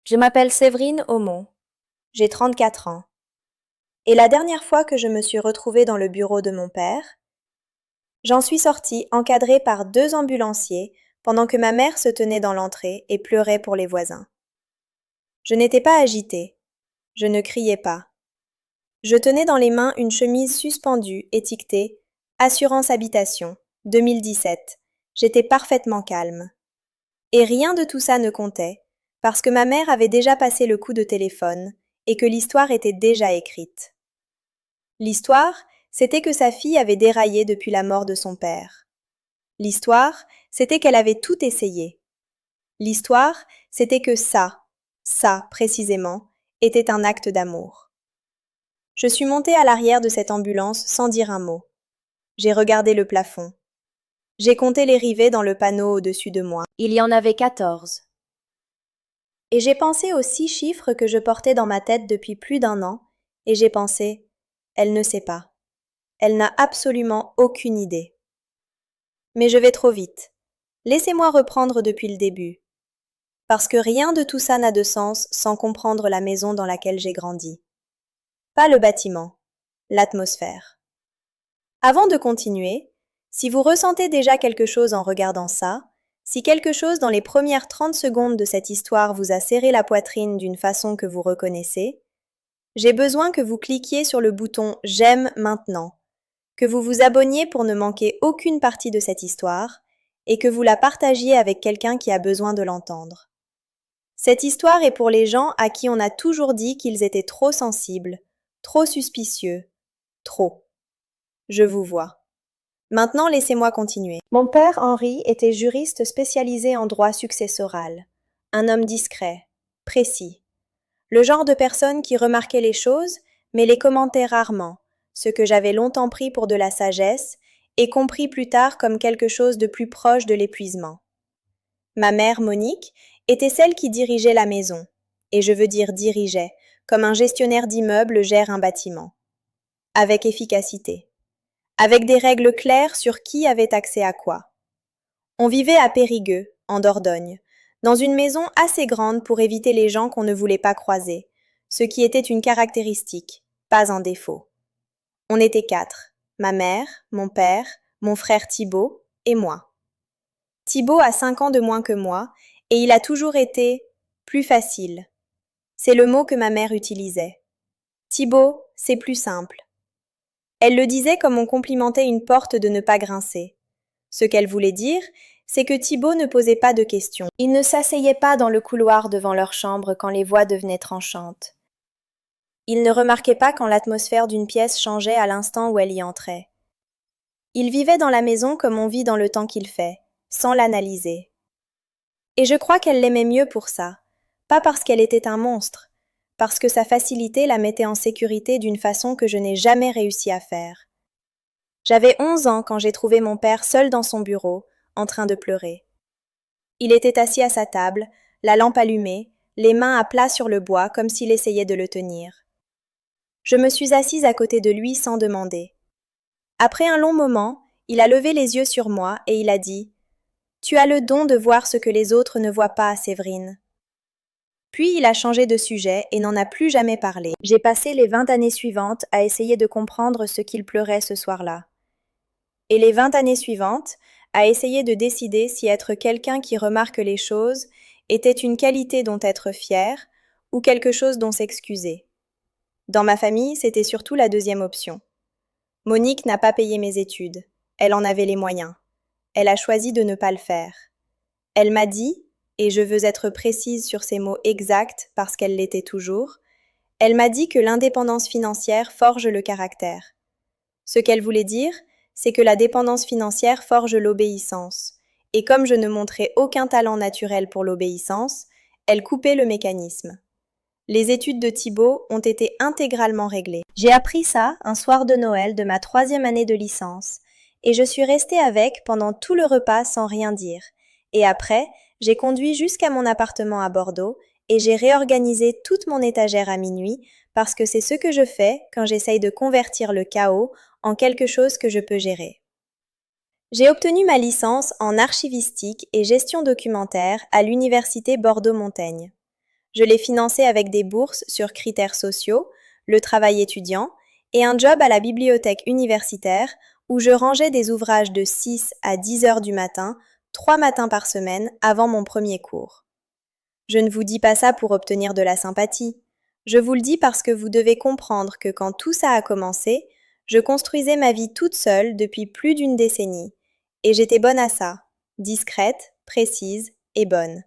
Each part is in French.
Je m'appelle Séverine Aumont. J'ai 34 ans. Et la dernière fois que je me suis retrouvée dans le bureau de mon père, j'en suis sortie encadrée par 2 ambulanciers pendant que ma mère se tenait dans l'entrée et pleurait pour les voisins. Je n'étais pas agitée. Je ne criais pas. Je tenais dans les mains une chemise suspendue étiquetée Assurance Habitation 2017. J'étais parfaitement calme. Et rien de tout ça ne comptait, parce que ma mère avait déjà passé le coup de téléphone et que l'histoire était déjà écrite. L'histoire, c'était que sa fille avait déraillé depuis la mort de son père. L'histoire, c'était qu'elle avait tout essayé. L'histoire, c'était que ça précisément, était un acte d'amour. Je suis montée à l'arrière de cette ambulance sans dire un mot. J'ai regardé le plafond. J'ai compté les rivets dans le panneau au-dessus de moi. Il y en avait 14. Et j'ai pensé aux 6 chiffres que je portais dans ma tête depuis plus d'1 an, et j'ai pensé, elle ne sait pas. Elle n'a absolument aucune idée. Mais je vais trop vite. Laissez-moi reprendre depuis le début. Parce que rien de tout ça n'a de sens sans comprendre la maison dans laquelle j'ai grandi. Pas le bâtiment, l'atmosphère. Avant de continuer, si vous ressentez déjà quelque chose en regardant ça, si quelque chose dans les premières 30 secondes de cette histoire vous a serré la poitrine d'une façon que vous reconnaissez, j'ai besoin que vous cliquiez sur le bouton « J'aime maintenant », que vous vous abonniez pour ne manquer aucune partie de cette histoire et que vous la partagiez avec quelqu'un qui a besoin de l'entendre. Cette histoire est pour les gens à qui on a toujours dit qu'ils étaient trop sensibles, trop suspicieux, trop. Je vous vois. Maintenant, laissez-moi continuer. Mon père Henri était juriste spécialisé en droit successoral. Un homme discret, précis. Le genre de personne qui remarquait les choses, mais les commentait rarement, ce que j'avais longtemps pris pour de la sagesse et compris plus tard comme quelque chose de plus proche de l'épuisement. Ma mère, Monique, était celle qui dirigeait la maison, et je veux dire dirigeait, comme un gestionnaire d'immeuble gère un bâtiment. Avec efficacité. Avec des règles claires sur qui avait accès à quoi. On vivait à Périgueux, en Dordogne, dans une maison assez grande pour éviter les gens qu'on ne voulait pas croiser, ce qui était une caractéristique, pas un défaut. On était 4, ma mère, mon père, mon frère Thibaut et moi. Thibaut a 5 ans de moins que moi, et il a toujours été plus facile. C'est le mot que ma mère utilisait. Thibaut, c'est plus simple. Elle le disait comme on complimentait une porte de ne pas grincer. Ce qu'elle voulait dire, c'est que Thibaut ne posait pas de questions. Il ne s'asseyait pas dans le couloir devant leur chambre quand les voix devenaient tranchantes. Il ne remarquait pas quand l'atmosphère d'une pièce changeait à l'instant où elle y entrait. Il vivait dans la maison comme on vit dans le temps qu'il fait, sans l'analyser. Et je crois qu'elle l'aimait mieux pour ça, pas parce qu'elle était un monstre, parce que sa facilité la mettait en sécurité d'une façon que je n'ai jamais réussi à faire. J'avais 11 ans quand j'ai trouvé mon père seul dans son bureau, en train de pleurer. Il était assis à sa table, la lampe allumée, les mains à plat sur le bois comme s'il essayait de le tenir. Je me suis assise à côté de lui sans demander. Après un long moment, il a levé les yeux sur moi et il a dit « Tu as le don de voir ce que les autres ne voient pas, Séverine. » Puis il a changé de sujet et n'en a plus jamais parlé. J'ai passé les 20 années suivantes à essayer de comprendre ce qu'il pleurait ce soir-là. Et les 20 années suivantes, à essayer de décider si être quelqu'un qui remarque les choses était une qualité dont être fier ou quelque chose dont s'excuser. Dans ma famille, c'était surtout la deuxième option. Monique n'a pas payé mes études. Elle en avait les moyens. Elle a choisi de ne pas le faire. Elle m'a dit, et je veux être précise sur ces mots exacts parce qu'elle l'était toujours, elle m'a dit que l'indépendance financière forge le caractère. Ce qu'elle voulait dire, c'est que la dépendance financière forge l'obéissance. Et comme je ne montrais aucun talent naturel pour l'obéissance, elle coupait le mécanisme. Les études de Thibaut ont été intégralement réglées. J'ai appris ça un soir de Noël de ma 3e année de licence, et je suis restée avec pendant tout le repas sans rien dire. Et après, j'ai conduit jusqu'à mon appartement à Bordeaux, et j'ai réorganisé toute mon étagère à minuit, parce que c'est ce que je fais quand j'essaye de convertir le chaos en quelque chose que je peux gérer. J'ai obtenu ma licence en archivistique et gestion documentaire à l'université Bordeaux-Montaigne. Je l'ai financé avec des bourses sur critères sociaux, le travail étudiant et un job à la bibliothèque universitaire où je rangeais des ouvrages de 6 à 10 heures du matin, 3 matins par semaine avant mon premier cours. Je ne vous dis pas ça pour obtenir de la sympathie. Je vous le dis parce que vous devez comprendre que quand tout ça a commencé, je construisais ma vie toute seule depuis plus d'une décennie. Et j'étais bonne à ça, discrète, précise et bonne.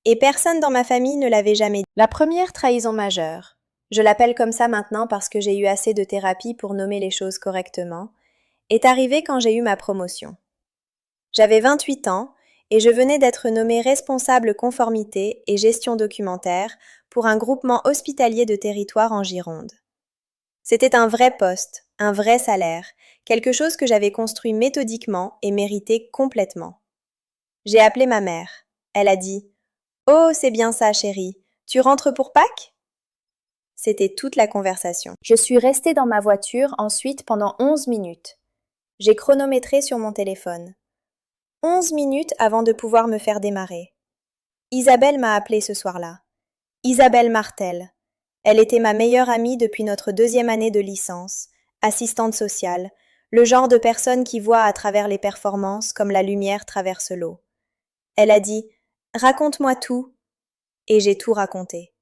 Et personne dans ma famille ne l'avait jamais dit. La première trahison majeure, je l'appelle comme ça maintenant parce que j'ai eu assez de thérapie pour nommer les choses correctement, est arrivée quand j'ai eu ma promotion. J'avais 28 ans et je venais d'être nommée responsable conformité et gestion documentaire pour un groupement hospitalier de territoire en Gironde. C'était un vrai poste, un vrai salaire, quelque chose que j'avais construit méthodiquement et mérité complètement. J'ai appelé ma mère. Elle a dit « Oh, c'est bien ça, chérie. Tu rentres pour Pâques ?» C'était toute la conversation. Je suis restée dans ma voiture ensuite pendant 11 minutes. J'ai chronométré sur mon téléphone. 11 minutes avant de pouvoir me faire démarrer. Isabelle m'a appelée ce soir-là. Isabelle Martel. Elle était ma meilleure amie depuis notre 2e année de licence, assistante sociale, le genre de personne qui voit à travers les performances comme la lumière traverse l'eau. Elle a dit « Raconte-moi tout » et j'ai tout raconté.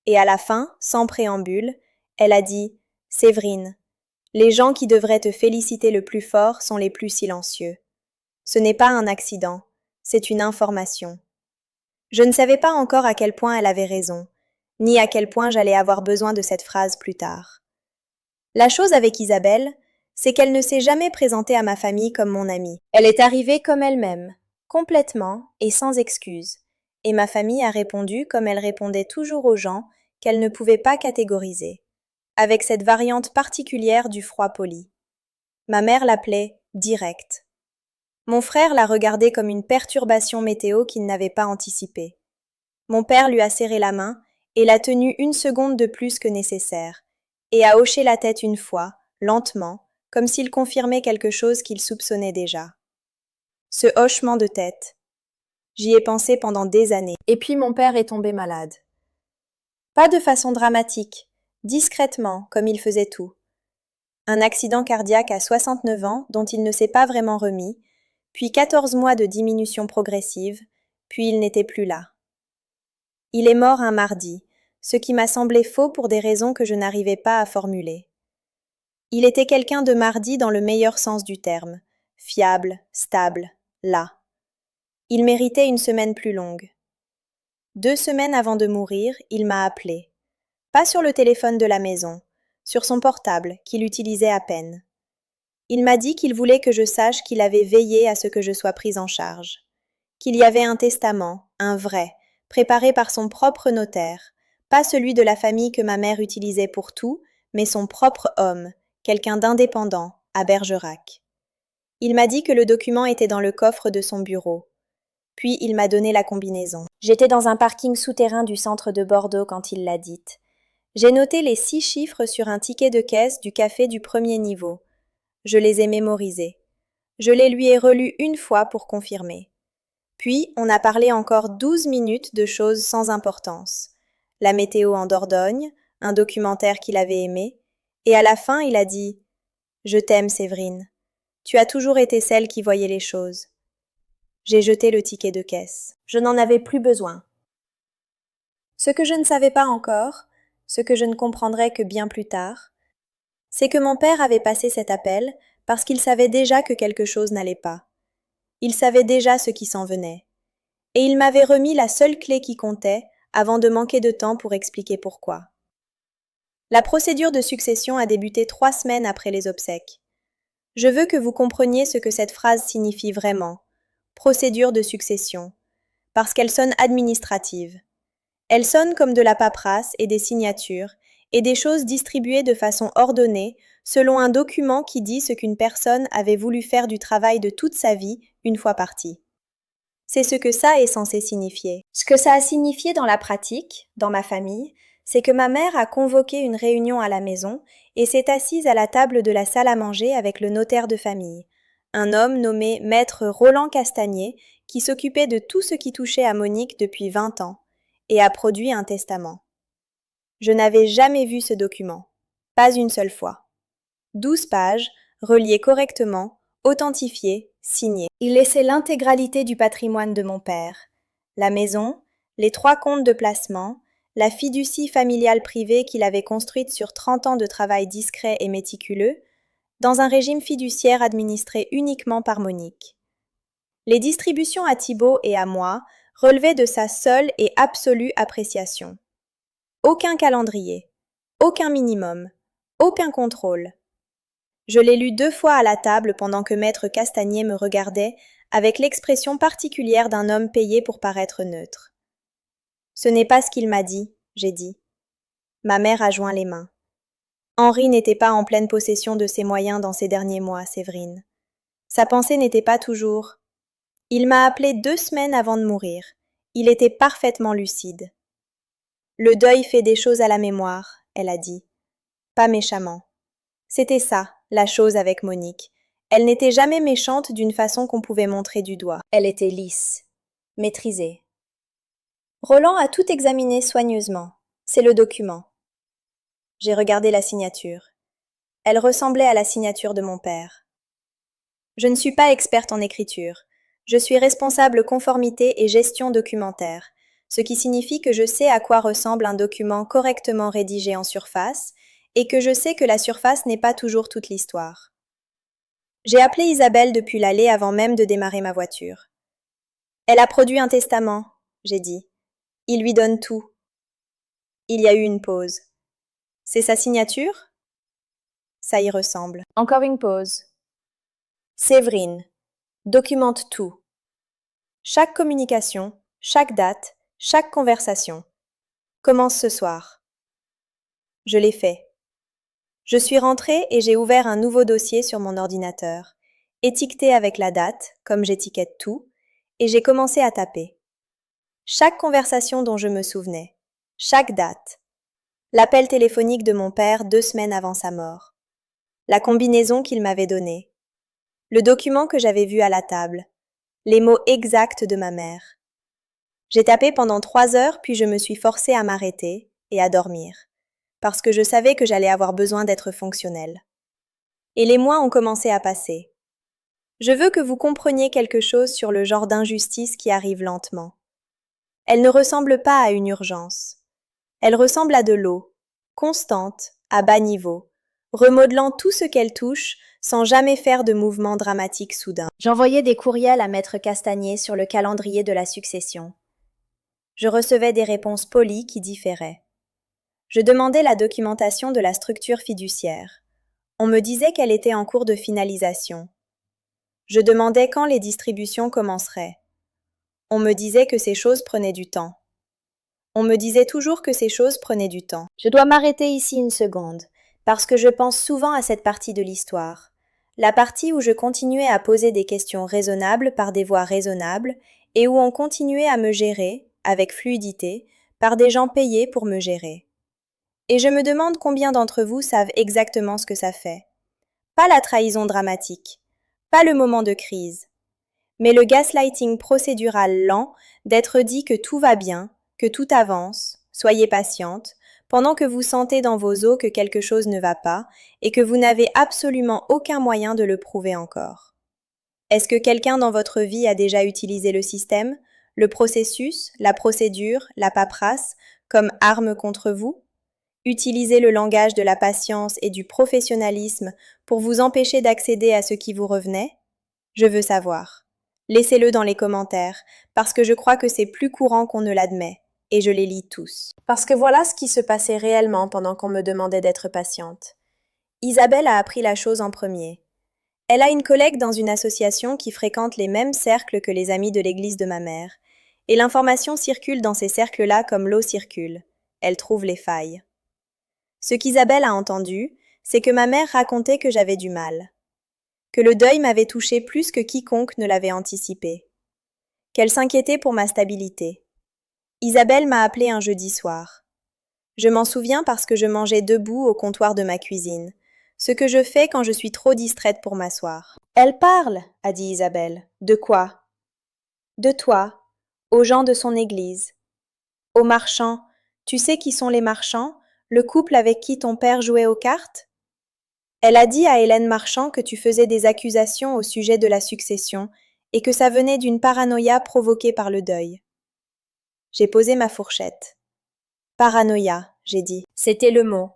Et à la fin, sans préambule, elle a dit « Séverine, les gens qui devraient te féliciter le plus fort sont les plus silencieux. Ce n'est pas un accident, c'est une information. » Je ne savais pas encore à quel point elle avait raison, ni à quel point j'allais avoir besoin de cette phrase plus tard. La chose avec Isabelle, c'est qu'elle ne s'est jamais présentée à ma famille comme mon amie. Elle est arrivée comme elle-même, complètement et sans excuse, et ma famille a répondu comme elle répondait toujours aux gens qu'elle ne pouvait pas catégoriser, avec cette variante particulière du froid poli. Ma mère l'appelait « direct ». Mon frère l'a regardée comme une perturbation météo qu'il n'avait pas anticipée. Mon père lui a serré la main et l'a tenue 1 seconde de plus que nécessaire, et a hoché la tête une fois, lentement, comme s'il confirmait quelque chose qu'il soupçonnait déjà. Ce hochement de tête. J'y ai pensé pendant des années. Et puis mon père est tombé malade. Pas de façon dramatique, discrètement, comme il faisait tout. Un accident cardiaque à 69 ans dont il ne s'est pas vraiment remis, puis 14 mois de diminution progressive, puis il n'était plus là. Il est mort un mardi, ce qui m'a semblé faux pour des raisons que je n'arrivais pas à formuler. Il était quelqu'un de mardi dans le meilleur sens du terme, fiable, stable, là. Il méritait une semaine plus longue. 2 semaines avant de mourir, il m'a appelé. Pas sur le téléphone de la maison, sur son portable, qu'il utilisait à peine. Il m'a dit qu'il voulait que je sache qu'il avait veillé à ce que je sois prise en charge. Qu'il y avait un testament, un vrai, préparé par son propre notaire, pas celui de la famille que ma mère utilisait pour tout, mais son propre homme, quelqu'un d'indépendant, à Bergerac. Il m'a dit que le document était dans le coffre de son bureau. Puis il m'a donné la combinaison. J'étais dans un parking souterrain du centre de Bordeaux quand il l'a dite. J'ai noté les 6 chiffres sur un ticket de caisse du café du premier niveau. Je les ai mémorisés. Je les lui ai relus 1 fois pour confirmer. Puis, on a parlé encore 12 minutes de choses sans importance. La météo en Dordogne, un documentaire qu'il avait aimé, et à la fin, il a dit « Je t'aime, Séverine. Tu as toujours été celle qui voyait les choses. » J'ai jeté le ticket de caisse. Je n'en avais plus besoin. Ce que je ne savais pas encore, ce que je ne comprendrai que bien plus tard, c'est que mon père avait passé cet appel parce qu'il savait déjà que quelque chose n'allait pas. Il savait déjà ce qui s'en venait. Et il m'avait remis la seule clé qui comptait avant de manquer de temps pour expliquer pourquoi. La procédure de succession a débuté 3 semaines après les obsèques. Je veux que vous compreniez ce que cette phrase signifie vraiment. Procédure de succession. Parce qu'elle sonne administrative. Elle sonne comme de la paperasse et des signatures, et des choses distribuées de façon ordonnée, selon un document qui dit ce qu'une personne avait voulu faire du travail de toute sa vie une fois partie. C'est ce que ça est censé signifier. Ce que ça a signifié dans la pratique, dans ma famille, c'est que ma mère a convoqué une réunion à la maison et s'est assise à la table de la salle à manger avec le notaire de famille, un homme nommé Maître Roland Castagnier qui s'occupait de tout ce qui touchait à Monique depuis 20 ans, et a produit un testament. Je n'avais jamais vu ce document, pas une seule fois. 12 pages, reliées correctement, authentifiées, signées. Il laissait l'intégralité du patrimoine de mon père, la maison, les 3 comptes de placement, la fiducie familiale privée qu'il avait construite sur 30 ans de travail discret et méticuleux, dans un régime fiduciaire administré uniquement par Monique. Les distributions à Thibault et à moi relevaient de sa seule et absolue appréciation. Aucun calendrier, aucun minimum, aucun contrôle. Je l'ai lu 2 fois à la table pendant que maître Castagnier me regardait avec l'expression particulière d'un homme payé pour paraître neutre. Ce n'est pas ce qu'il m'a dit, j'ai dit. Ma mère a joint les mains. Henri n'était pas en pleine possession de ses moyens dans ces derniers mois, Séverine. Sa pensée n'était pas toujours. Il m'a appelé 2 semaines avant de mourir. Il était parfaitement lucide. Le deuil fait des choses à la mémoire, elle a dit. Pas méchamment. C'était ça, la chose avec Monique. Elle n'était jamais méchante d'une façon qu'on pouvait montrer du doigt. Elle était lisse, maîtrisée. Roland a tout examiné soigneusement. C'est le document. J'ai regardé la signature. Elle ressemblait à la signature de mon père. Je ne suis pas experte en écriture. Je suis responsable conformité et gestion documentaire, ce qui signifie que je sais à quoi ressemble un document correctement rédigé en surface et que je sais que la surface n'est pas toujours toute l'histoire. J'ai appelé Isabelle depuis l'allée avant même de démarrer ma voiture. Elle a produit un testament, j'ai dit. Il lui donne tout. Il y a eu une pause. C'est sa signature? Ça y ressemble. Encore une pause. Séverine, documente tout. Chaque communication, chaque date, chaque conversation. Commence ce soir. Je l'ai fait. Je suis rentrée et j'ai ouvert un nouveau dossier sur mon ordinateur, étiqueté avec la date, comme j'étiquette tout, et j'ai commencé à taper. Chaque conversation dont je me souvenais, chaque date. L'appel téléphonique de mon père 2 semaines avant sa mort. La combinaison qu'il m'avait donnée. Le document que j'avais vu à la table. Les mots exacts de ma mère. J'ai tapé pendant 3 heures puis je me suis forcée à m'arrêter et à dormir, parce que je savais que j'allais avoir besoin d'être fonctionnelle. Et les mois ont commencé à passer. Je veux que vous compreniez quelque chose sur le genre d'injustice qui arrive lentement. Elle ne ressemble pas à une urgence. Elle ressemble à de l'eau, constante, à bas niveau, remodelant tout ce qu'elle touche sans jamais faire de mouvement dramatique soudain. J'envoyais des courriels à maître Castagnier sur le calendrier de la succession. Je recevais des réponses polies qui différaient. Je demandais la documentation de la structure fiduciaire. On me disait qu'elle était en cours de finalisation. Je demandais quand les distributions commenceraient. On me disait que ces choses prenaient du temps. On me disait toujours que ces choses prenaient du temps. Je dois m'arrêter ici une seconde, parce que je pense souvent à cette partie de l'histoire. La partie où je continuais à poser des questions raisonnables par des voies raisonnables et où on continuait à me gérer, avec fluidité, par des gens payés pour me gérer. Et je me demande combien d'entre vous savent exactement ce que ça fait. Pas la trahison dramatique, pas le moment de crise, mais le gaslighting procédural lent d'être dit que tout va bien, que tout avance, soyez patiente, pendant que vous sentez dans vos os que quelque chose ne va pas et que vous n'avez absolument aucun moyen de le prouver encore. Est-ce que quelqu'un dans votre vie a déjà utilisé le système, le processus, la procédure, la paperasse, comme arme contre vous? Utilisez le langage de la patience et du professionnalisme pour vous empêcher d'accéder à ce qui vous revenait? Je veux savoir. Laissez-le dans les commentaires, parce que je crois que c'est plus courant qu'on ne l'admet, et je les lis tous. Parce que voilà ce qui se passait réellement pendant qu'on me demandait d'être patiente. Isabelle a appris la chose en premier. Elle a une collègue dans une association qui fréquente les mêmes cercles que les amis de l'église de ma mère, et l'information circule dans ces cercles-là comme l'eau circule. Elle trouve les failles. Ce qu'Isabelle a entendu, c'est que ma mère racontait que j'avais du mal, que le deuil m'avait touché plus que quiconque ne l'avait anticipé, qu'elle s'inquiétait pour ma stabilité. Isabelle m'a appelé un jeudi soir. Je m'en souviens parce que je mangeais debout au comptoir de ma cuisine, ce que je fais quand je suis trop distraite pour m'asseoir. « Elle parle, a dit Isabelle. De quoi ? De toi, aux gens de son église. Aux marchands. Tu sais qui sont les marchands? Le couple avec qui ton père jouait aux cartes? Elle a dit à Hélène Marchand que tu faisais des accusations au sujet de la succession et que ça venait d'une paranoïa provoquée par le deuil. J'ai posé ma fourchette. Paranoïa, j'ai dit. C'était le mot.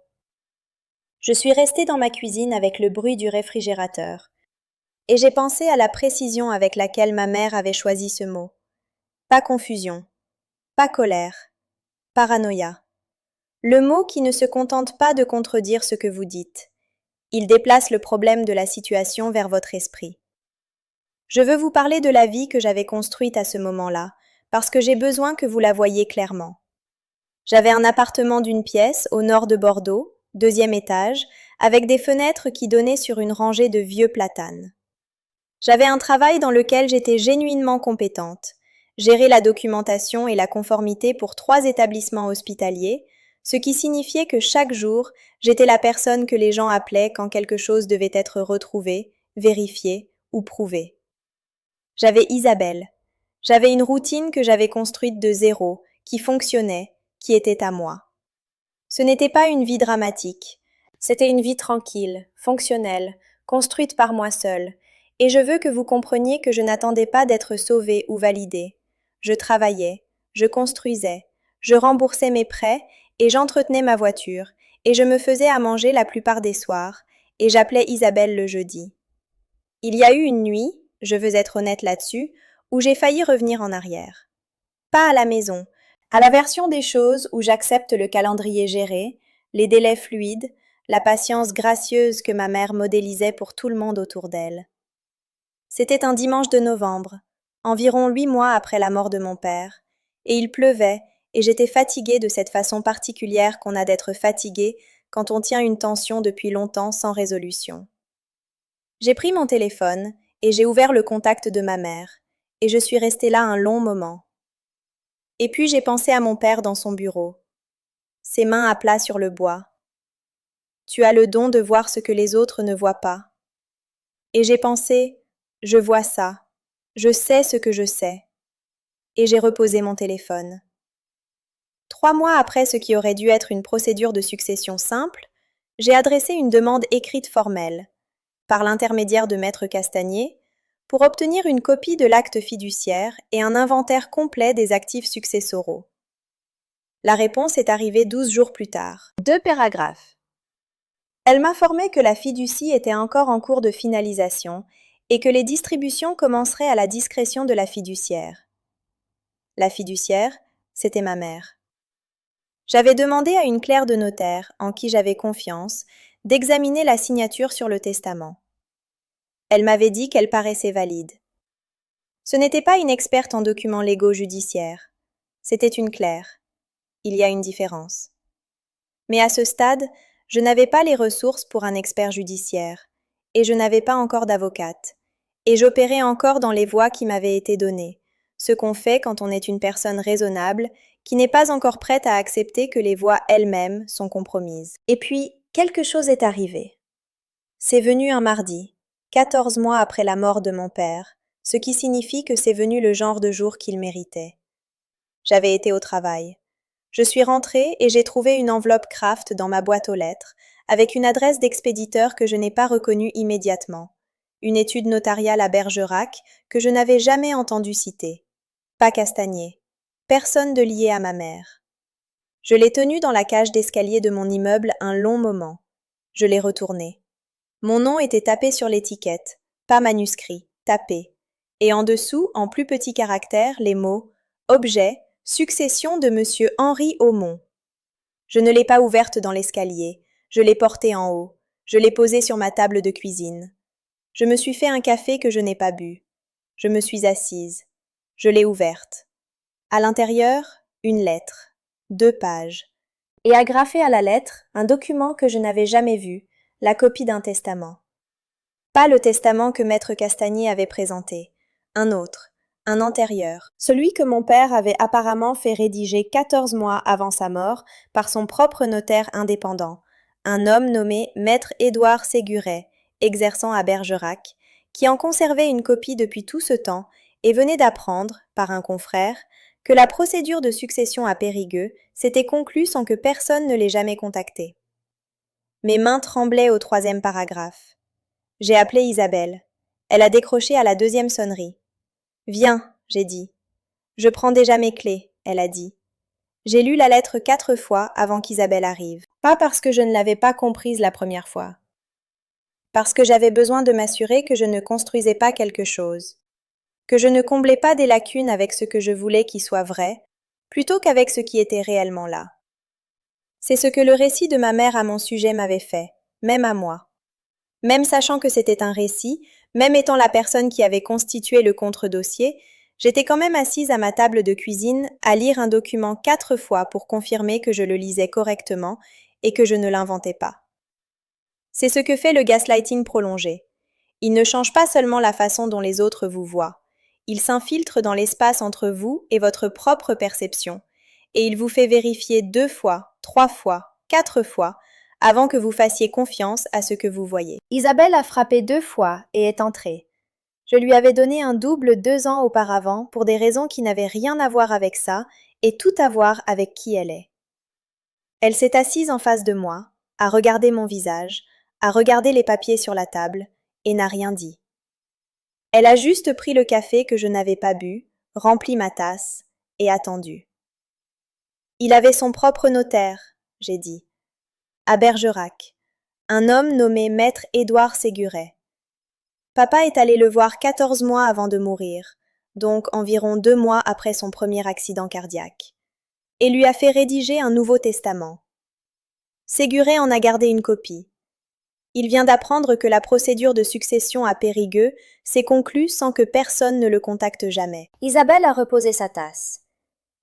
Je suis restée dans ma cuisine avec le bruit du réfrigérateur. Et j'ai pensé à la précision avec laquelle ma mère avait choisi ce mot. Pas confusion, pas colère, paranoïa. Le mot qui ne se contente pas de contredire ce que vous dites. Il déplace le problème de la situation vers votre esprit. Je veux vous parler de la vie que j'avais construite à ce moment-là, parce que j'ai besoin que vous la voyiez clairement. J'avais un appartement d'une pièce au nord de Bordeaux, 2e étage, avec des fenêtres qui donnaient sur une rangée de vieux platanes. J'avais un travail dans lequel j'étais genuinement compétente, gérer la documentation et la conformité pour 3 établissements hospitaliers, ce qui signifiait que chaque jour, j'étais la personne que les gens appelaient quand quelque chose devait être retrouvé, vérifié ou prouvé. J'avais Isabelle. J'avais une routine que j'avais construite de zéro, qui fonctionnait, qui était à moi. Ce n'était pas une vie dramatique. C'était une vie tranquille, fonctionnelle, construite par moi seule. Et je veux que vous compreniez que je n'attendais pas d'être sauvée ou validée. Je travaillais, je construisais, je remboursais mes prêts et j'entretenais ma voiture, et je me faisais à manger la plupart des soirs, et j'appelais Isabelle le jeudi. Il y a eu une nuit, je veux être honnête là-dessus, où j'ai failli revenir en arrière. Pas à la maison, à la version des choses où j'accepte le calendrier géré, les délais fluides, la patience gracieuse que ma mère modélisait pour tout le monde autour d'elle. C'était un dimanche de novembre, environ 8 mois après la mort de mon père, et il pleuvait, et j'étais fatiguée de cette façon particulière qu'on a d'être fatiguée quand on tient une tension depuis longtemps sans résolution. J'ai pris mon téléphone, et j'ai ouvert le contact de ma mère, et je suis restée là un long moment. Et puis j'ai pensé à mon père dans son bureau, ses mains à plat sur le bois. Tu as le don de voir ce que les autres ne voient pas. Et j'ai pensé, je vois ça, je sais ce que je sais. Et j'ai reposé mon téléphone. 3 mois après ce qui aurait dû être une procédure de succession simple, j'ai adressé une demande écrite formelle, par l'intermédiaire de Maître Castagnier, pour obtenir une copie de l'acte fiduciaire et un inventaire complet des actifs successoraux. La réponse est arrivée 12 jours plus tard. 2 paragraphes. Elle m'informait que la fiducie était encore en cours de finalisation et que les distributions commenceraient à la discrétion de la fiduciaire. La fiduciaire, c'était ma mère. J'avais demandé à une clerc de notaire, en qui j'avais confiance, d'examiner la signature sur le testament. Elle m'avait dit qu'elle paraissait valide. Ce n'était pas une experte en documents légaux judiciaires. C'était une clerc. Il y a une différence. Mais à ce stade, je n'avais pas les ressources pour un expert judiciaire, et je n'avais pas encore d'avocate, et j'opérais encore dans les voies qui m'avaient été données, ce qu'on fait quand on est une personne raisonnable, qui n'est pas encore prête à accepter que les voies elles-mêmes sont compromises. Et puis, quelque chose est arrivé. C'est venu un mardi, 14 mois après la mort de mon père, ce qui signifie que c'est venu le genre de jour qu'il méritait. J'avais été au travail. Je suis rentrée et j'ai trouvé une enveloppe Kraft dans ma boîte aux lettres, avec une adresse d'expéditeur que je n'ai pas reconnue immédiatement, une étude notariale à Bergerac que je n'avais jamais entendu citer. Pas Castagnier. Personne de lié à ma mère. Je l'ai tenue dans la cage d'escalier de mon immeuble un long moment. Je l'ai retournée. Mon nom était tapé sur l'étiquette, pas manuscrit, tapé. Et en dessous, en plus petits caractères, les mots « Objet, succession de Monsieur Henri Aumont ». Je ne l'ai pas ouverte dans l'escalier, je l'ai portée en haut, je l'ai posée sur ma table de cuisine. Je me suis fait un café que je n'ai pas bu. Je me suis assise. Je l'ai ouverte. À l'intérieur, une lettre, 2 pages. Et agrafé à la lettre, un document que je n'avais jamais vu, la copie d'un testament. Pas le testament que Maître Castagnier avait présenté, un autre, un antérieur, celui que mon père avait apparemment fait rédiger 14 mois avant sa mort par son propre notaire indépendant, un homme nommé Maître Édouard Séguret, exerçant à Bergerac, qui en conservait une copie depuis tout ce temps et venait d'apprendre, par un confrère, que la procédure de succession à Périgueux s'était conclue sans que personne ne l'ait jamais contacté. Mes mains tremblaient au 3e paragraphe. J'ai appelé Isabelle. Elle a décroché à la 2e sonnerie. « Viens, j'ai dit. »« Je prends déjà mes clés, » elle a dit. J'ai lu la lettre 4 fois avant qu'Isabelle arrive. Pas parce que je ne l'avais pas comprise la première fois. Parce que j'avais besoin de m'assurer que je ne construisais pas quelque chose, que je ne comblais pas des lacunes avec ce que je voulais qui soit vrai, plutôt qu'avec ce qui était réellement là. C'est ce que le récit de ma mère à mon sujet m'avait fait, même à moi. Même sachant que c'était un récit, même étant la personne qui avait constitué le contre-dossier, j'étais quand même assise à ma table de cuisine à lire un document 4 fois pour confirmer que je le lisais correctement et que je ne l'inventais pas. C'est ce que fait le gaslighting prolongé. Il ne change pas seulement la façon dont les autres vous voient, il s'infiltre dans l'espace entre vous et votre propre perception, et il vous fait vérifier 2 fois, 3 fois, 4 fois, avant que vous fassiez confiance à ce que vous voyez. Isabelle a frappé 2 fois et est entrée. Je lui avais donné un double 2 ans auparavant pour des raisons qui n'avaient rien à voir avec ça et tout à voir avec qui elle est. Elle s'est assise en face de moi, a regardé mon visage, a regardé les papiers sur la table et n'a rien dit. Elle a juste pris le café que je n'avais pas bu, rempli ma tasse et attendu. Il avait son propre notaire, j'ai dit, à Bergerac, un homme nommé Maître Édouard Séguret. Papa est allé le voir 14 mois avant de mourir, donc environ 2 mois après son premier accident cardiaque, et lui a fait rédiger un nouveau testament. Séguret en a gardé une copie. Il vient d'apprendre que la procédure de succession à Périgueux s'est conclue sans que personne ne le contacte jamais. Isabelle a reposé sa tasse,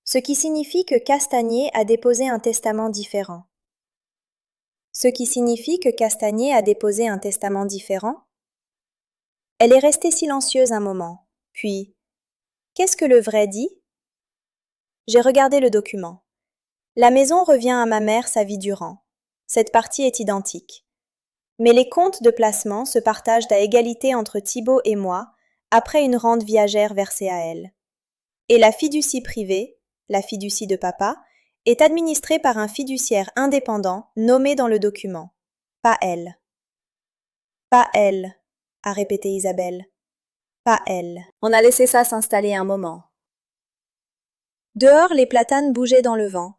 ce qui signifie que Castagnier a déposé un testament différent. Elle est restée silencieuse un moment, puis « Qu'est-ce que le vrai dit ?» J'ai regardé le document. La maison revient à ma mère sa vie durant. Cette partie est identique. Mais les comptes de placement se partagent à égalité entre Thibault et moi après une rente viagère versée à elle. Et la fiducie privée, la fiducie de papa, est administrée par un fiduciaire indépendant nommé dans le document. Pas elle. Pas elle, a répété Isabelle. Pas elle. On a laissé ça s'installer un moment. Dehors, les platanes bougeaient dans le vent.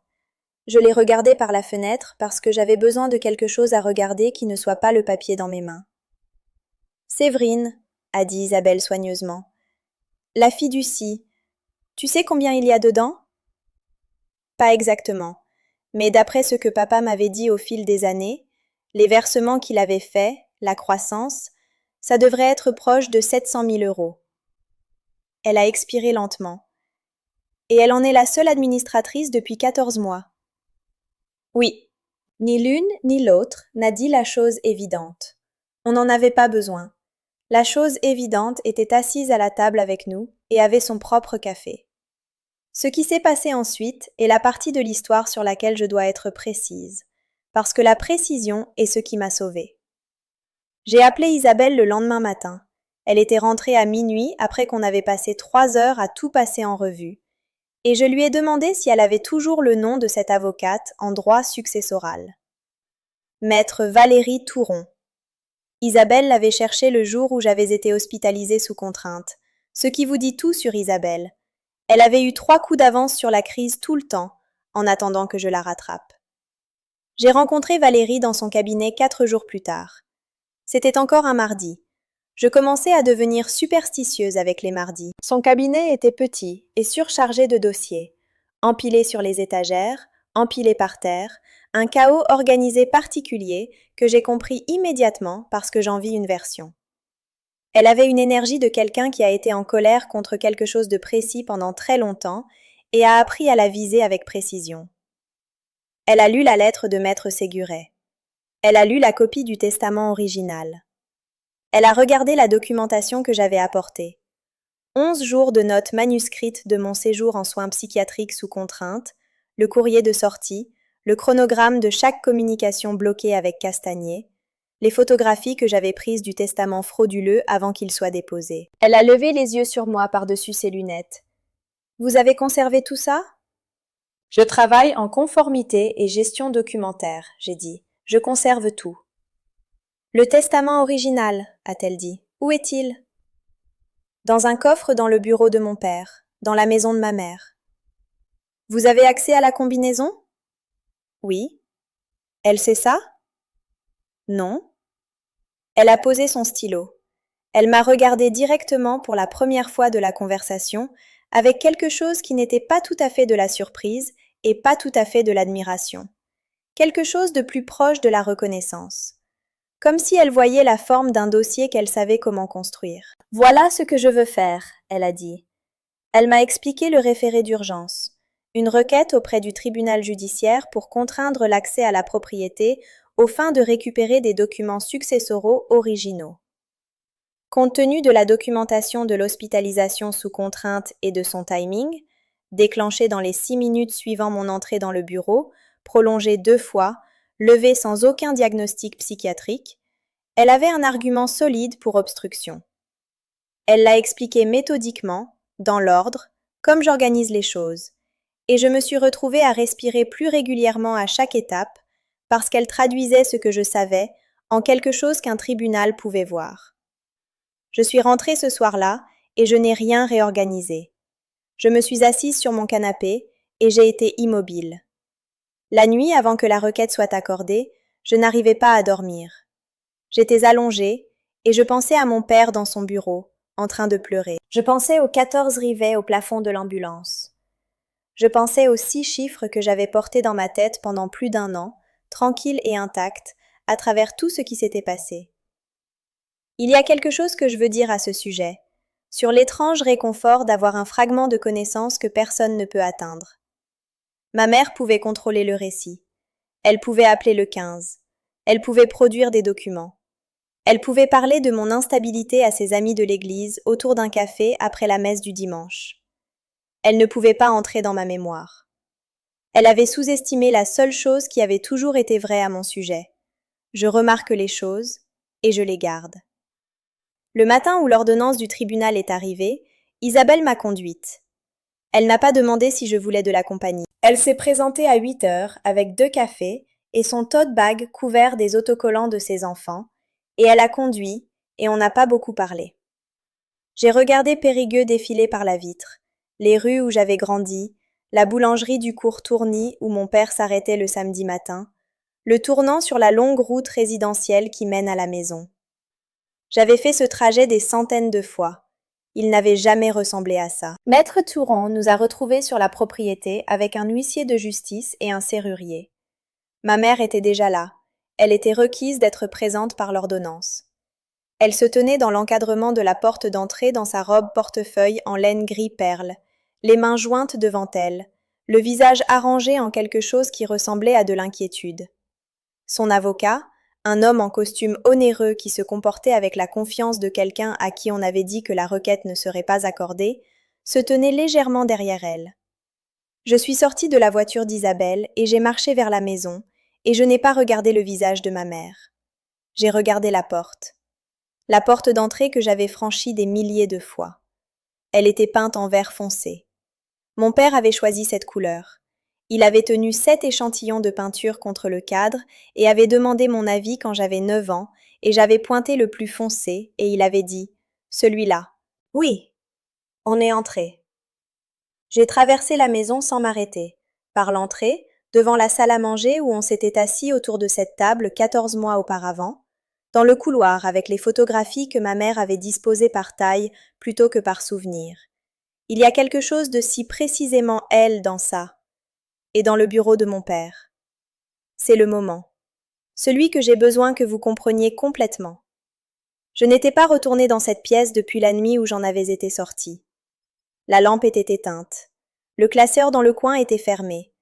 Je les regardais par la fenêtre parce que j'avais besoin de quelque chose à regarder qui ne soit pas le papier dans mes mains. « Séverine, » a dit Isabelle soigneusement. « La fiducie. Tu sais combien il y a dedans ?»« Pas exactement, mais d'après ce que papa m'avait dit au fil des années, les versements qu'il avait faits, la croissance, ça devrait être proche de 700 000 €. Elle a expiré lentement. Et elle en est la seule administratrice depuis 14 mois. Oui, ni l'une ni l'autre n'a dit la chose évidente. On n'en avait pas besoin. La chose évidente était assise à la table avec nous et avait son propre café. Ce qui s'est passé ensuite est la partie de l'histoire sur laquelle je dois être précise, parce que la précision est ce qui m'a sauvée. J'ai appelé Isabelle le lendemain matin. Elle était rentrée à minuit après qu'on avait passé 3 heures à tout passer en revue, et je lui ai demandé si elle avait toujours le nom de cette avocate en droit successoral. Maître Valérie Touron. Isabelle l'avait cherché le jour où j'avais été hospitalisée sous contrainte, ce qui vous dit tout sur Isabelle. Elle avait eu 3 coups d'avance sur la crise tout le temps, en attendant que je la rattrape. J'ai rencontré Valérie dans son cabinet 4 jours plus tard. C'était encore un mardi. Je commençais à devenir superstitieuse avec les mardis. Son cabinet était petit et surchargé de dossiers, empilés sur les étagères, empilés par terre, un chaos organisé particulier que j'ai compris immédiatement parce que j'en vis une version. Elle avait une énergie de quelqu'un qui a été en colère contre quelque chose de précis pendant très longtemps et a appris à la viser avec précision. Elle a lu la lettre de Maître Séguret. Elle a lu la copie du testament original. Elle a regardé la documentation que j'avais apportée. 11 jours de notes manuscrites de mon séjour en soins psychiatriques sous contrainte, le courrier de sortie, le chronogramme de chaque communication bloquée avec Castagnier, les photographies que j'avais prises du testament frauduleux avant qu'il soit déposé. Elle a levé les yeux sur moi par-dessus ses lunettes. « Vous avez conservé tout ça? Je travaille en conformité et gestion documentaire, j'ai dit. Je conserve tout. Le testament original, a-t-elle dit. Où est-il? Dans un coffre dans le bureau de mon père, dans la maison de ma mère. Vous avez accès à la combinaison? Oui. Elle sait ça? Non. Elle a posé son stylo. Elle m'a regardé directement pour la première fois de la conversation, avec quelque chose qui n'était pas tout à fait de la surprise et pas tout à fait de l'admiration. Quelque chose de plus proche de la reconnaissance. Comme si elle voyait la forme d'un dossier qu'elle savait comment construire. Voilà ce que je veux faire, elle a dit. Elle m'a expliqué le référé d'urgence, une requête auprès du tribunal judiciaire pour contraindre l'accès à la propriété aux fins de récupérer des documents successoraux originaux. Compte tenu de la documentation de l'hospitalisation sous contrainte et de son timing, déclenché dans les 6 minutes suivant mon entrée dans le bureau, prolongé 2 fois, levé sans aucun diagnostic psychiatrique, elle avait un argument solide pour obstruction. Elle l'a expliqué méthodiquement, dans l'ordre, comme j'organise les choses, et je me suis retrouvée à respirer plus régulièrement à chaque étape, parce qu'elle traduisait ce que je savais en quelque chose qu'un tribunal pouvait voir. Je suis rentrée ce soir-là et je n'ai rien réorganisé. Je me suis assise sur mon canapé et j'ai été immobile. La nuit, avant que la requête soit accordée, je n'arrivais pas à dormir. J'étais allongée et je pensais à mon père dans son bureau, en train de pleurer. Je pensais aux 14 rivets au plafond de l'ambulance. Je pensais aux 6 chiffres que j'avais portés dans ma tête pendant plus d'1 an, tranquille et intact, à travers tout ce qui s'était passé. Il y a quelque chose que je veux dire à ce sujet, sur l'étrange réconfort d'avoir un fragment de connaissance que personne ne peut atteindre. Ma mère pouvait contrôler le récit. Elle pouvait appeler le 15. Elle pouvait produire des documents. Elle pouvait parler de mon instabilité à ses amis de l'église autour d'un café après la messe du dimanche. Elle ne pouvait pas entrer dans ma mémoire. Elle avait sous-estimé la seule chose qui avait toujours été vraie à mon sujet. Je remarque les choses et je les garde. Le matin où l'ordonnance du tribunal est arrivée, Isabelle m'a conduite. Elle n'a pas demandé si je voulais de la compagnie. Elle s'est présentée à 8 heures avec 2 cafés et son tote bag couvert des autocollants de ses enfants, et elle a conduit, et on n'a pas beaucoup parlé. J'ai regardé Périgueux défiler par la vitre, les rues où j'avais grandi, la boulangerie du cours Tourny où mon père s'arrêtait le samedi matin, le tournant sur la longue route résidentielle qui mène à la maison. J'avais fait ce trajet des centaines de fois. Il n'avait jamais ressemblé à ça. Maître Touron nous a retrouvés sur la propriété avec un huissier de justice et un serrurier. Ma mère était déjà là. Elle était requise d'être présente par l'ordonnance. Elle se tenait dans l'encadrement de la porte d'entrée dans sa robe portefeuille en laine gris perle, les mains jointes devant elle, le visage arrangé en quelque chose qui ressemblait à de l'inquiétude. Son avocat, un homme en costume onéreux qui se comportait avec la confiance de quelqu'un à qui on avait dit que la requête ne serait pas accordée, se tenait légèrement derrière elle. Je suis sortie de la voiture d'Isabelle et j'ai marché vers la maison, et je n'ai pas regardé le visage de ma mère. J'ai regardé la porte d'entrée que j'avais franchie des milliers de fois. Elle était peinte en vert foncé. Mon père avait choisi cette couleur. Il avait tenu 7 échantillons de peinture contre le cadre et avait demandé mon avis quand j'avais 9 ans, et j'avais pointé le plus foncé, et il avait dit « Celui-là ». Oui. On est entré. J'ai traversé la maison sans m'arrêter. Par l'entrée, devant la salle à manger où on s'était assis autour de cette table 14 mois auparavant, dans le couloir avec les photographies que ma mère avait disposées par taille plutôt que par souvenir. Il y a quelque chose de si précisément elle dans ça. Et dans le bureau de mon père. C'est le moment. Celui que j'ai besoin que vous compreniez complètement. Je n'étais pas retournée dans cette pièce depuis la nuit où j'en avais été sortie. La lampe était éteinte. Le classeur dans le coin était fermé.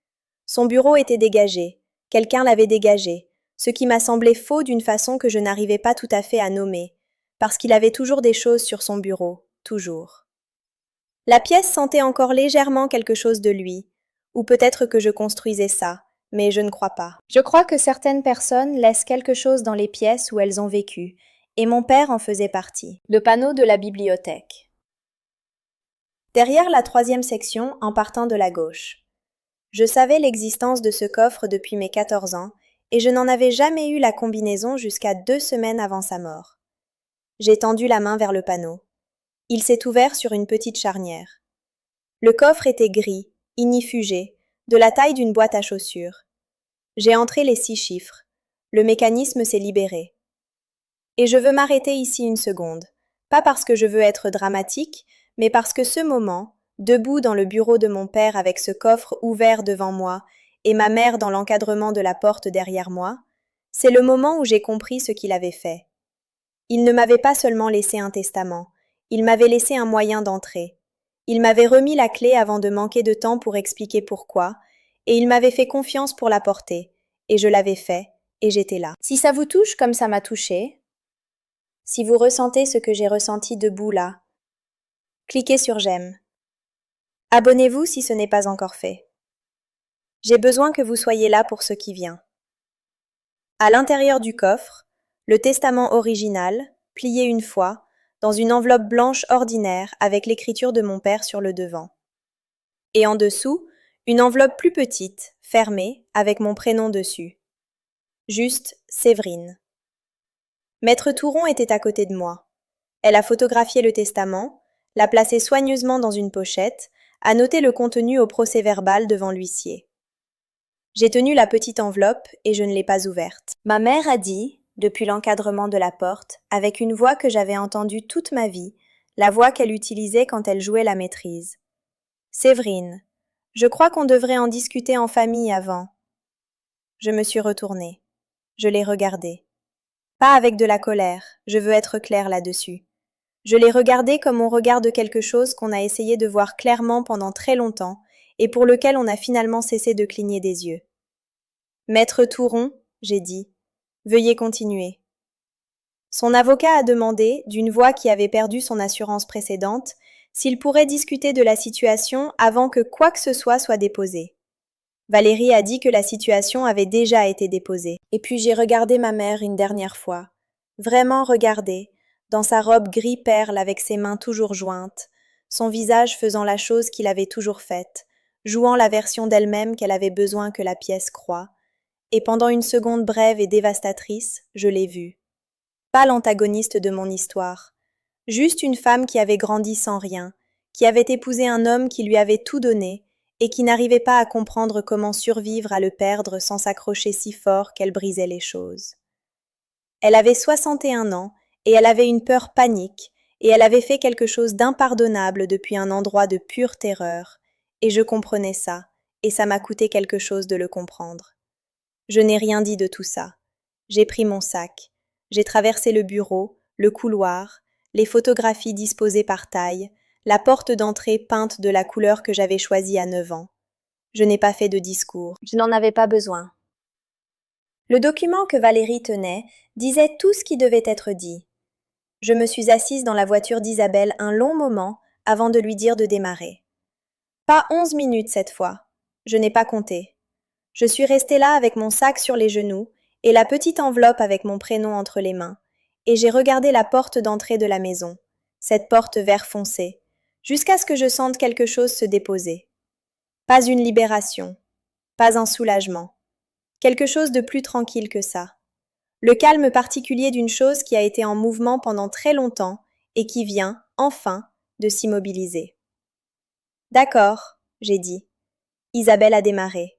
Son bureau était dégagé. Quelqu'un l'avait dégagé, ce qui m'a semblé faux d'une façon que je n'arrivais pas tout à fait à nommer, parce qu'il avait toujours des choses sur son bureau, toujours. La pièce sentait encore légèrement quelque chose de lui, ou peut-être que je construisais ça, mais je ne crois pas. Je crois que certaines personnes laissent quelque chose dans les pièces où elles ont vécu, et mon père en faisait partie. Le panneau de la bibliothèque. Derrière la troisième section, en partant de la gauche. Je savais l'existence de ce coffre depuis mes 14 ans, et je n'en avais jamais eu la combinaison jusqu'à 2 semaines avant sa mort. J'ai tendu la main vers le panneau. Il s'est ouvert sur une petite charnière. Le coffre était gris, ignifugé, de la taille d'une boîte à chaussures. J'ai entré les 6 chiffres. Le mécanisme s'est libéré. Et je veux m'arrêter ici une seconde, pas parce que je veux être dramatique, mais parce que ce moment, debout dans le bureau de mon père avec ce coffre ouvert devant moi et ma mère dans l'encadrement de la porte derrière moi, c'est le moment où j'ai compris ce qu'il avait fait. Il ne m'avait pas seulement laissé un testament, il m'avait laissé un moyen d'entrer. Il m'avait remis la clé avant de manquer de temps pour expliquer pourquoi, et il m'avait fait confiance pour la porter, et je l'avais fait, et j'étais là. Si ça vous touche comme ça m'a touché, si vous ressentez ce que j'ai ressenti debout là, cliquez sur j'aime. Abonnez-vous si ce n'est pas encore fait. J'ai besoin que vous soyez là pour ce qui vient. À l'intérieur du coffre, le testament original, plié une fois, dans une enveloppe blanche ordinaire avec l'écriture de mon père sur le devant. Et en dessous, une enveloppe plus petite, fermée, avec mon prénom dessus. Juste Séverine. Maître Touron était à côté de moi. Elle a photographié le testament, l'a placé soigneusement dans une pochette, a noté le contenu au procès-verbal devant l'huissier. J'ai tenu la petite enveloppe et je ne l'ai pas ouverte. Ma mère a dit, depuis l'encadrement de la porte, avec une voix que j'avais entendue toute ma vie, la voix qu'elle utilisait quand elle jouait la maîtrise. Séverine, je crois qu'on devrait en discuter en famille avant. Je me suis retournée. Je l'ai regardée. Pas avec de la colère, je veux être claire là-dessus. Je l'ai regardée comme on regarde quelque chose qu'on a essayé de voir clairement pendant très longtemps et pour lequel on a finalement cessé de cligner des yeux. Maître Touron, j'ai dit, veuillez continuer. Son avocat a demandé, d'une voix qui avait perdu son assurance précédente, s'il pourrait discuter de la situation avant que quoi que ce soit déposé. Valérie a dit que la situation avait déjà été déposée. Et puis j'ai regardé ma mère une dernière fois. Vraiment regardé, dans sa robe gris perle avec ses mains toujours jointes, son visage faisant la chose qu'il avait toujours faite, jouant la version d'elle-même qu'elle avait besoin que la pièce croie. Et pendant une seconde brève et dévastatrice, je l'ai vue. Pas l'antagoniste de mon histoire. Juste une femme qui avait grandi sans rien, qui avait épousé un homme qui lui avait tout donné, et qui n'arrivait pas à comprendre comment survivre à le perdre sans s'accrocher si fort qu'elle brisait les choses. Elle avait 61 ans, et elle avait une peur panique, et elle avait fait quelque chose d'impardonnable depuis un endroit de pure terreur, et je comprenais ça, et ça m'a coûté quelque chose de le comprendre. Je n'ai rien dit de tout ça. J'ai pris mon sac, j'ai traversé le bureau, le couloir, les photographies disposées par taille, la porte d'entrée peinte de la couleur que j'avais choisie à 9 ans. Je n'ai pas fait de discours. Je n'en avais pas besoin. Le document que Valérie tenait disait tout ce qui devait être dit. Je me suis assise dans la voiture d'Isabelle un long moment avant de lui dire de démarrer. Pas 11 minutes cette fois. Je n'ai pas compté. Je suis restée là avec mon sac sur les genoux et la petite enveloppe avec mon prénom entre les mains, et j'ai regardé la porte d'entrée de la maison, cette porte vert foncé, jusqu'à ce que je sente quelque chose se déposer. Pas une libération, pas un soulagement, quelque chose de plus tranquille que ça. Le calme particulier d'une chose qui a été en mouvement pendant très longtemps et qui vient, enfin, de s'immobiliser. D'accord, j'ai dit. Isabelle a démarré.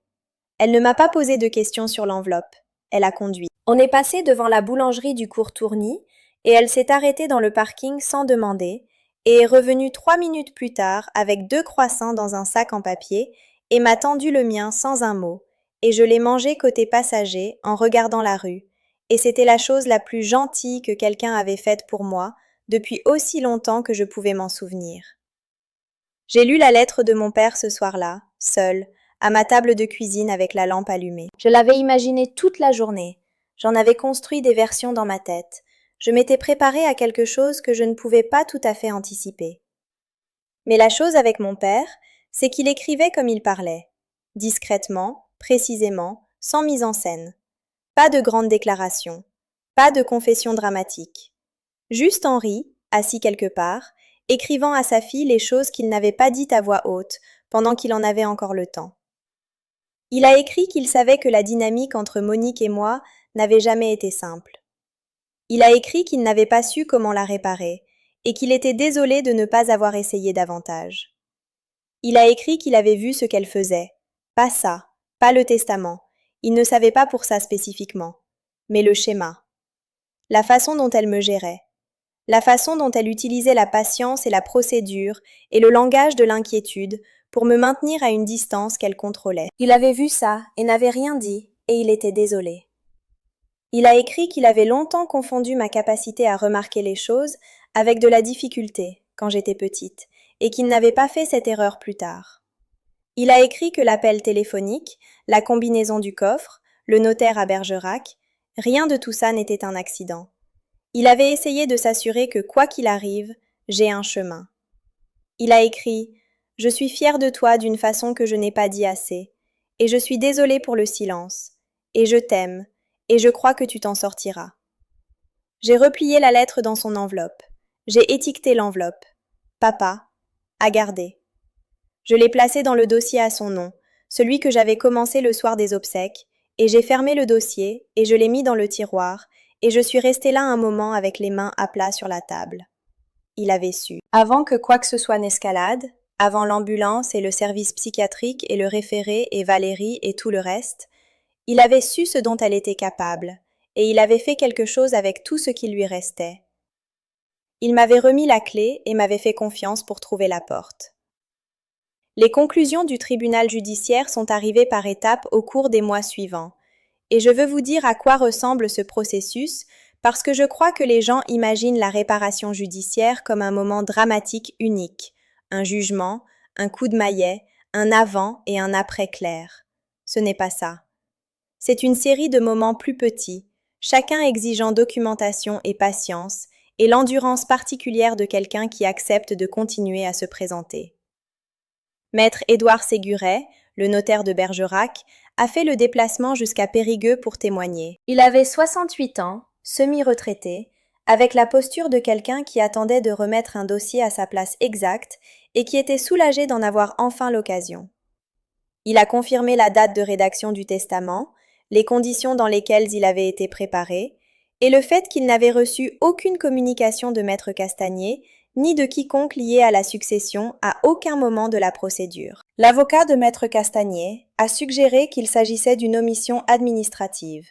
Elle ne m'a pas posé de questions sur l'enveloppe. Elle a conduit. On est passé devant la boulangerie du cours Tourny et elle s'est arrêtée dans le parking sans demander et est revenue 3 minutes plus tard avec 2 croissants dans un sac en papier et m'a tendu le mien sans un mot et je l'ai mangé côté passager en regardant la rue et c'était la chose la plus gentille que quelqu'un avait faite pour moi depuis aussi longtemps que je pouvais m'en souvenir. J'ai lu la lettre de mon père ce soir-là, seule, à ma table de cuisine avec la lampe allumée. Je l'avais imaginée toute la journée. J'en avais construit des versions dans ma tête. Je m'étais préparée à quelque chose que je ne pouvais pas tout à fait anticiper. Mais la chose avec mon père, c'est qu'il écrivait comme il parlait. Discrètement, précisément, sans mise en scène. Pas de grandes déclarations. Pas de confession dramatique. Juste Henri, assis quelque part, écrivant à sa fille les choses qu'il n'avait pas dites à voix haute, pendant qu'il en avait encore le temps. Il a écrit qu'il savait que la dynamique entre Monique et moi n'avait jamais été simple. Il a écrit qu'il n'avait pas su comment la réparer, et qu'il était désolé de ne pas avoir essayé davantage. Il a écrit qu'il avait vu ce qu'elle faisait. Pas ça, pas le testament. Il ne savait pas pour ça spécifiquement. Mais le schéma. La façon dont elle me gérait. La façon dont elle utilisait la patience et la procédure et le langage de l'inquiétude pour me maintenir à une distance qu'elle contrôlait. Il avait vu ça et n'avait rien dit, et il était désolé. Il a écrit qu'il avait longtemps confondu ma capacité à remarquer les choses avec de la difficulté, quand j'étais petite, et qu'il n'avait pas fait cette erreur plus tard. Il a écrit que l'appel téléphonique, la combinaison du coffre, le notaire à Bergerac, rien de tout ça n'était un accident. Il avait essayé de s'assurer que quoi qu'il arrive, j'ai un chemin. Il a écrit « Je suis fière de toi d'une façon que je n'ai pas dit assez, et je suis désolée pour le silence, et je t'aime, et je crois que tu t'en sortiras. » J'ai replié la lettre dans son enveloppe. J'ai étiqueté l'enveloppe. Papa, à garder. Je l'ai placé dans le dossier à son nom, celui que j'avais commencé le soir des obsèques, et j'ai fermé le dossier, et je l'ai mis dans le tiroir, et je suis restée là un moment avec les mains à plat sur la table. Il avait su. Avant que quoi que ce soit n'escalade, avant l'ambulance et le service psychiatrique et le référé et Valérie et tout le reste, il avait su ce dont elle était capable, et il avait fait quelque chose avec tout ce qui lui restait. Il m'avait remis la clé et m'avait fait confiance pour trouver la porte. Les conclusions du tribunal judiciaire sont arrivées par étapes au cours des mois suivants, et je veux vous dire à quoi ressemble ce processus parce que je crois que les gens imaginent la réparation judiciaire comme un moment dramatique unique, un jugement, un coup de maillet, un avant et un après clair. Ce n'est pas ça. C'est une série de moments plus petits, chacun exigeant documentation et patience, et l'endurance particulière de quelqu'un qui accepte de continuer à se présenter. Maître Édouard Séguret, le notaire de Bergerac, a fait le déplacement jusqu'à Périgueux pour témoigner. Il avait 68 ans, semi-retraité, avec la posture de quelqu'un qui attendait de remettre un dossier à sa place exacte et qui était soulagé d'en avoir enfin l'occasion. Il a confirmé la date de rédaction du testament, les conditions dans lesquelles il avait été préparé, et le fait qu'il n'avait reçu aucune communication de Maître Castagnier, ni de quiconque lié à la succession à aucun moment de la procédure. L'avocat de Maître Castagnier a suggéré qu'il s'agissait d'une omission administrative.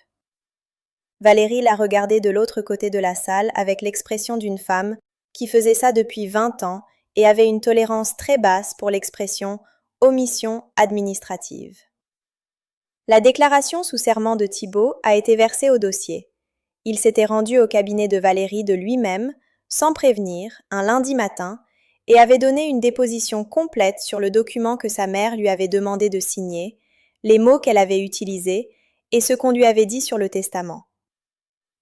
Valérie l'a regardé de l'autre côté de la salle avec l'expression d'une femme qui faisait ça depuis 20 ans et avait une tolérance très basse pour l'expression « omission administrative ». La déclaration sous serment de Thibault a été versée au dossier. Il s'était rendu au cabinet de Valérie de lui-même, sans prévenir, un lundi matin, et avait donné une déposition complète sur le document que sa mère lui avait demandé de signer, les mots qu'elle avait utilisés et ce qu'on lui avait dit sur le testament.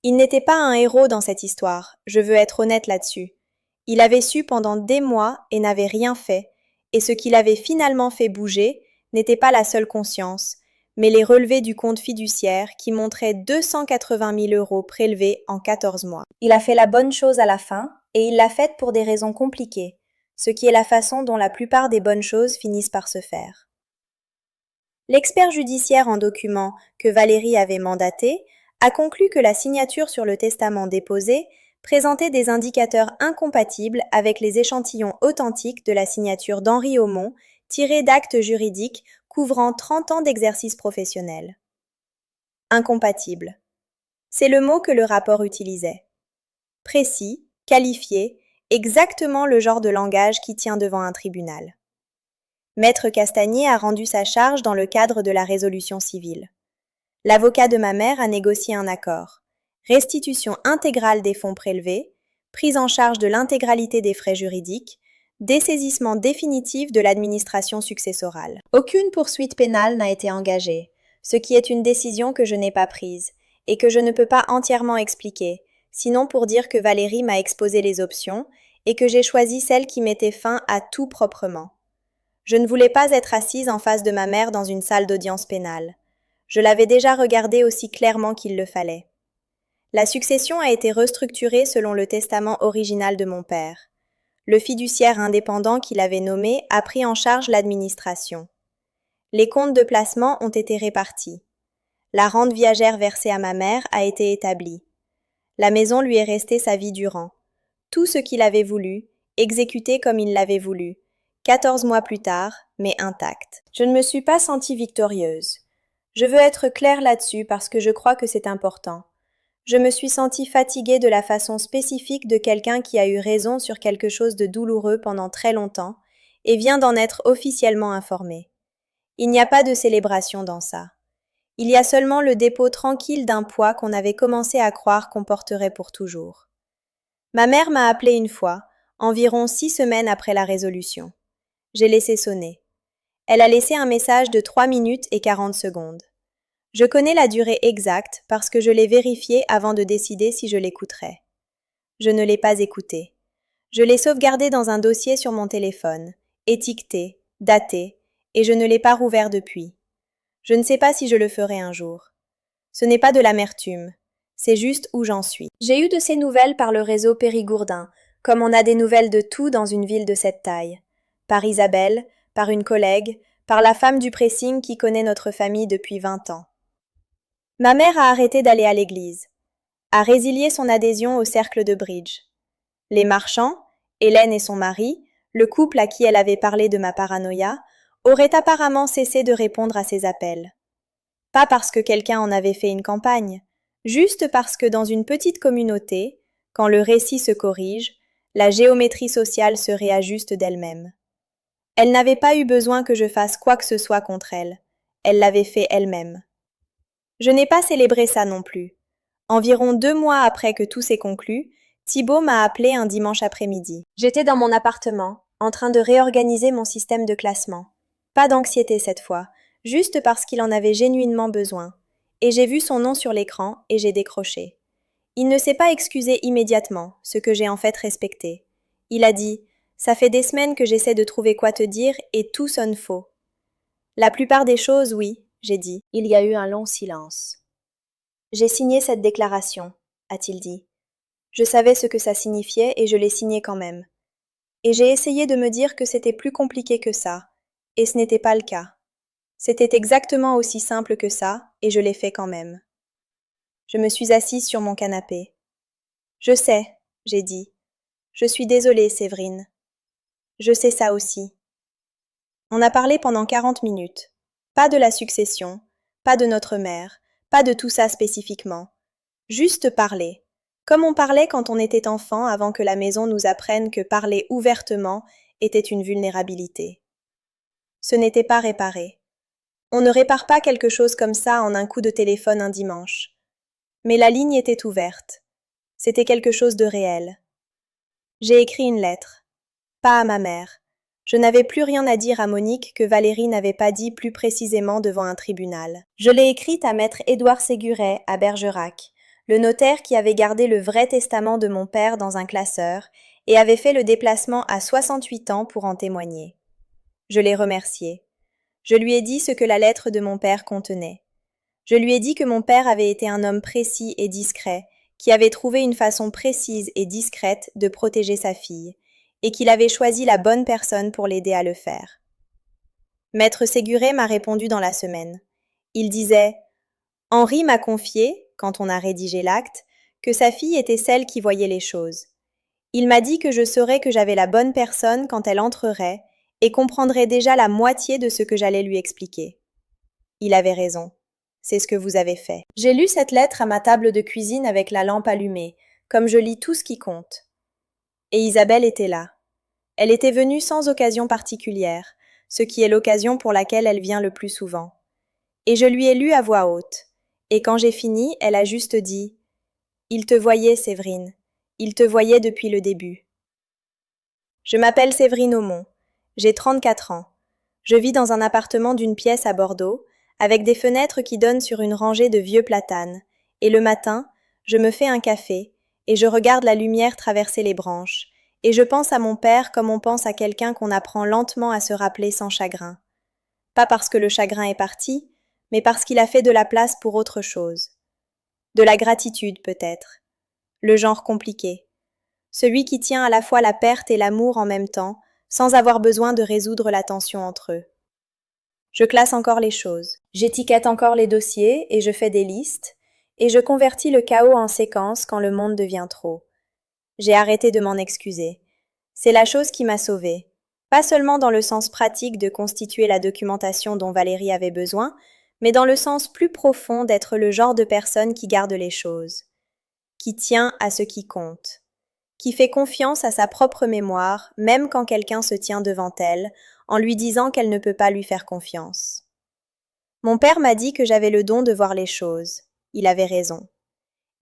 Il n'était pas un héros dans cette histoire, je veux être honnête là-dessus. Il avait su pendant des mois et n'avait rien fait, et ce qui l'avait finalement fait bouger n'était pas la seule conscience, mais les relevés du compte fiduciaire qui montraient 280 000 € prélevés en 14 mois. Il a fait la bonne chose à la fin, et il l'a faite pour des raisons compliquées, ce qui est la façon dont la plupart des bonnes choses finissent par se faire. L'expert judiciaire en documents que Valérie avait mandaté a conclu que la signature sur le testament déposé présentait des indicateurs incompatibles avec les échantillons authentiques de la signature d'Henri Aumont tirés d'actes juridiques couvrant 30 ans d'exercice professionnel. Incompatible. C'est le mot que le rapport utilisait. Précis, qualifié, exactement le genre de langage qui tient devant un tribunal. Maître Castagnier a rendu sa charge dans le cadre de la résolution civile. L'avocat de ma mère a négocié un accord. Restitution intégrale des fonds prélevés, prise en charge de l'intégralité des frais juridiques, dessaisissement définitif de l'administration successorale. Aucune poursuite pénale n'a été engagée, ce qui est une décision que je n'ai pas prise et que je ne peux pas entièrement expliquer, sinon pour dire que Valérie m'a exposé les options et que j'ai choisi celle qui mettait fin à tout proprement. Je ne voulais pas être assise en face de ma mère dans une salle d'audience pénale. Je l'avais déjà regardée aussi clairement qu'il le fallait. La succession a été restructurée selon le testament original de mon père. Le fiduciaire indépendant qu'il avait nommé a pris en charge l'administration. Les comptes de placement ont été répartis. La rente viagère versée à ma mère a été établie. La maison lui est restée sa vie durant. Tout ce qu'il avait voulu, exécuté comme il l'avait voulu. 14 mois plus tard, mais intact. Je ne me suis pas sentie victorieuse. Je veux être claire là-dessus parce que je crois que c'est important. Je me suis sentie fatiguée de la façon spécifique de quelqu'un qui a eu raison sur quelque chose de douloureux pendant très longtemps et vient d'en être officiellement informé. Il n'y a pas de célébration dans ça. Il y a seulement le dépôt tranquille d'un poids qu'on avait commencé à croire qu'on porterait pour toujours. Ma mère m'a appelé une fois, environ 6 semaines après la résolution. J'ai laissé sonner. Elle a laissé un message de 3 minutes et 40 secondes. Je connais la durée exacte parce que je l'ai vérifiée avant de décider si je l'écouterais. Je ne l'ai pas écoutée. Je l'ai sauvegardée dans un dossier sur mon téléphone, étiqueté, daté, et je ne l'ai pas rouvert depuis. Je ne sais pas si je le ferai un jour. Ce n'est pas de l'amertume, c'est juste où j'en suis. J'ai eu de ces nouvelles par le réseau périgourdin, comme on a des nouvelles de tout dans une ville de cette taille. Par Isabelle, par une collègue, par la femme du pressing qui connaît notre famille depuis 20 ans. Ma mère a arrêté d'aller à l'église, a résilié son adhésion au cercle de bridge. Les marchands, Hélène et son mari, le couple à qui elle avait parlé de ma paranoïa, auraient apparemment cessé de répondre à ses appels. Pas parce que quelqu'un en avait fait une campagne, juste parce que dans une petite communauté, quand le récit se corrige, la géométrie sociale se réajuste d'elle-même. Elle n'avait pas eu besoin que je fasse quoi que ce soit contre elle. Elle l'avait fait elle-même. Je n'ai pas célébré ça non plus. Environ 2 mois après que tout s'est conclu, Thibaut m'a appelé un dimanche après-midi. J'étais dans mon appartement, en train de réorganiser mon système de classement. Pas d'anxiété cette fois, juste parce qu'il en avait genuinement besoin. Et j'ai vu son nom sur l'écran et j'ai décroché. Il ne s'est pas excusé immédiatement, ce que j'ai en fait respecté. Il a dit « Ça fait des semaines que j'essaie de trouver quoi te dire et tout sonne faux. » La plupart des choses, oui, j'ai dit. Il y a eu un long silence. J'ai signé cette déclaration, a-t-il dit. Je savais ce que ça signifiait et je l'ai signé quand même. Et j'ai essayé de me dire que c'était plus compliqué que ça, et ce n'était pas le cas. C'était exactement aussi simple que ça, et je l'ai fait quand même. Je me suis assise sur mon canapé. Je sais, j'ai dit. Je suis désolée, Séverine. Je sais ça aussi. On a parlé pendant 40 minutes. Pas de la succession, pas de notre mère, pas de tout ça spécifiquement. Juste parler. Comme on parlait quand on était enfant avant que la maison nous apprenne que parler ouvertement était une vulnérabilité. Ce n'était pas réparé. On ne répare pas quelque chose comme ça en un coup de téléphone un dimanche. Mais la ligne était ouverte. C'était quelque chose de réel. J'ai écrit une lettre. Pas à ma mère. Je n'avais plus rien à dire à Monique que Valérie n'avait pas dit plus précisément devant un tribunal. Je l'ai écrite à maître Édouard Séguret à Bergerac, le notaire qui avait gardé le vrai testament de mon père dans un classeur et avait fait le déplacement à 68 ans pour en témoigner. Je l'ai remercié. Je lui ai dit ce que la lettre de mon père contenait. Je lui ai dit que mon père avait été un homme précis et discret, qui avait trouvé une façon précise et discrète de protéger sa fille, et qu'il avait choisi la bonne personne pour l'aider à le faire. Maître Séguret m'a répondu dans la semaine. Il disait « Henri m'a confié, quand on a rédigé l'acte, que sa fille était celle qui voyait les choses. Il m'a dit que je saurais que j'avais la bonne personne quand elle entrerait et comprendrait déjà la moitié de ce que j'allais lui expliquer. Il avait raison. C'est ce que vous avez fait. J'ai lu cette lettre à ma table de cuisine avec la lampe allumée, comme je lis tout ce qui compte. Et Isabelle était là. Elle était venue sans occasion particulière, ce qui est l'occasion pour laquelle elle vient le plus souvent. Et je lui ai lu à voix haute. Et quand j'ai fini, elle a juste dit « Il te voyait, Séverine. Il te voyait depuis le début. » Je m'appelle Séverine Aumont. J'ai 34 ans. Je vis dans un appartement d'une pièce à Bordeaux, avec des fenêtres qui donnent sur une rangée de vieux platanes, et le matin, je me fais un café, et je regarde la lumière traverser les branches, et je pense à mon père comme on pense à quelqu'un qu'on apprend lentement à se rappeler sans chagrin. Pas parce que le chagrin est parti, mais parce qu'il a fait de la place pour autre chose. De la gratitude peut-être. Le genre compliqué. celui qui tient à la fois la perte et l'amour en même temps, sans avoir besoin de résoudre la tension entre eux. Je classe encore les choses, j'étiquette encore les dossiers et je fais des listes, et je convertis le chaos en séquence quand le monde devient trop. J'ai arrêté de m'en excuser. C'est la chose qui m'a sauvée. Pas seulement dans le sens pratique de constituer la documentation dont Valérie avait besoin, mais dans le sens plus profond d'être le genre de personne qui garde les choses, qui tient à ce qui compte, qui fait confiance à sa propre mémoire, même quand quelqu'un se tient devant elle, en lui disant qu'elle ne peut pas lui faire confiance. Mon père m'a dit que j'avais le don de voir les choses. Il avait raison.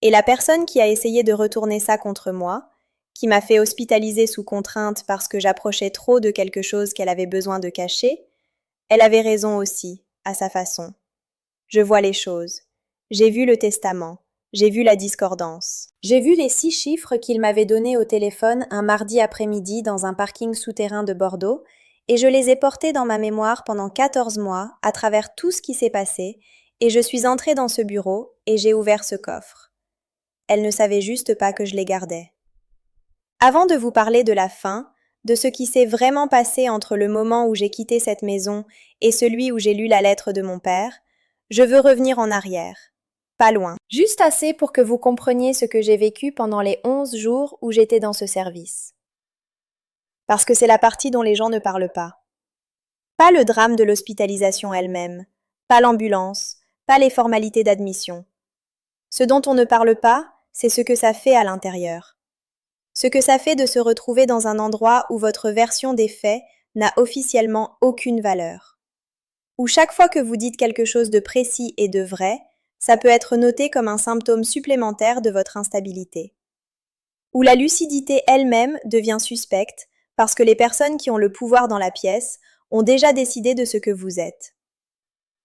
Et la personne qui a essayé de retourner ça contre moi, qui m'a fait hospitaliser sous contrainte parce que j'approchais trop de quelque chose qu'elle avait besoin de cacher, elle avait raison aussi, à sa façon. Je vois les choses. J'ai vu le testament. J'ai vu la discordance. J'ai vu les 6 chiffres qu'il m'avait donnés au téléphone un mardi après-midi dans un parking souterrain de Bordeaux, et je les ai portés dans ma mémoire pendant 14 mois à travers tout ce qui s'est passé, et je suis entrée dans ce bureau et j'ai ouvert ce coffre. Elle ne savait juste pas que je les gardais. Avant de vous parler de la fin, de ce qui s'est vraiment passé entre le moment où j'ai quitté cette maison et celui où j'ai lu la lettre de mon père, je veux revenir en arrière. Pas loin. Juste assez pour que vous compreniez ce que j'ai vécu pendant les 11 jours où j'étais dans ce service. Parce que c'est la partie dont les gens ne parlent pas. Pas le drame de l'hospitalisation elle-même, pas l'ambulance, pas les formalités d'admission. Ce dont on ne parle pas, c'est ce que ça fait à l'intérieur. Ce que ça fait de se retrouver dans un endroit où votre version des faits n'a officiellement aucune valeur. Où chaque fois que vous dites quelque chose de précis et de vrai, ça peut être noté comme un symptôme supplémentaire de votre instabilité. Où la lucidité elle-même devient suspecte parce que les personnes qui ont le pouvoir dans la pièce ont déjà décidé de ce que vous êtes.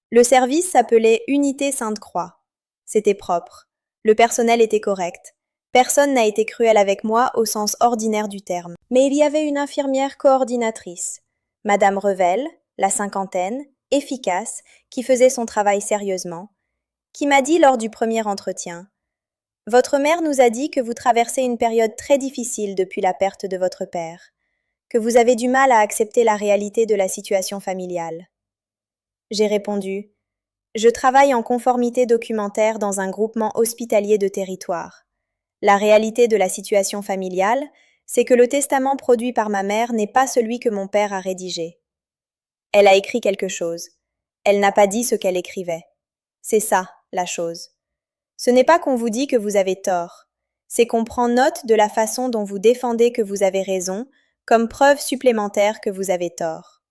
Le service s'appelait Unité Sainte-Croix. C'était propre. Le personnel était correct. Personne n'a été cruel avec moi au sens ordinaire du terme. Mais il y avait une infirmière coordinatrice, Madame Revel, la cinquantaine, efficace, qui faisait son travail sérieusement, qui m'a dit lors du premier entretien « Votre mère nous a dit que vous traversez une période très difficile depuis la perte de votre père, que vous avez du mal à accepter la réalité de la situation familiale. » J'ai répondu « Je travaille en conformité documentaire dans un groupement hospitalier de territoire. La réalité de la situation familiale, c'est que le testament produit par ma mère n'est pas celui que mon père a rédigé. Elle a écrit quelque chose. Elle n'a pas dit ce qu'elle écrivait. C'est ça, la chose. Ce n'est pas qu'on vous dit que vous avez tort. C'est qu'on prend note de la façon dont vous défendez que vous avez raison, comme preuve supplémentaire que vous avez tort.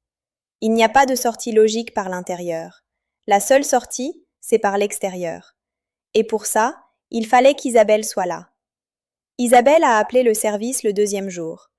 Il n'y a pas de sortie logique par l'intérieur. La seule sortie, c'est par l'extérieur. Et pour ça, il fallait qu'Isabelle soit là. Isabelle a appelé le service le 2e jour.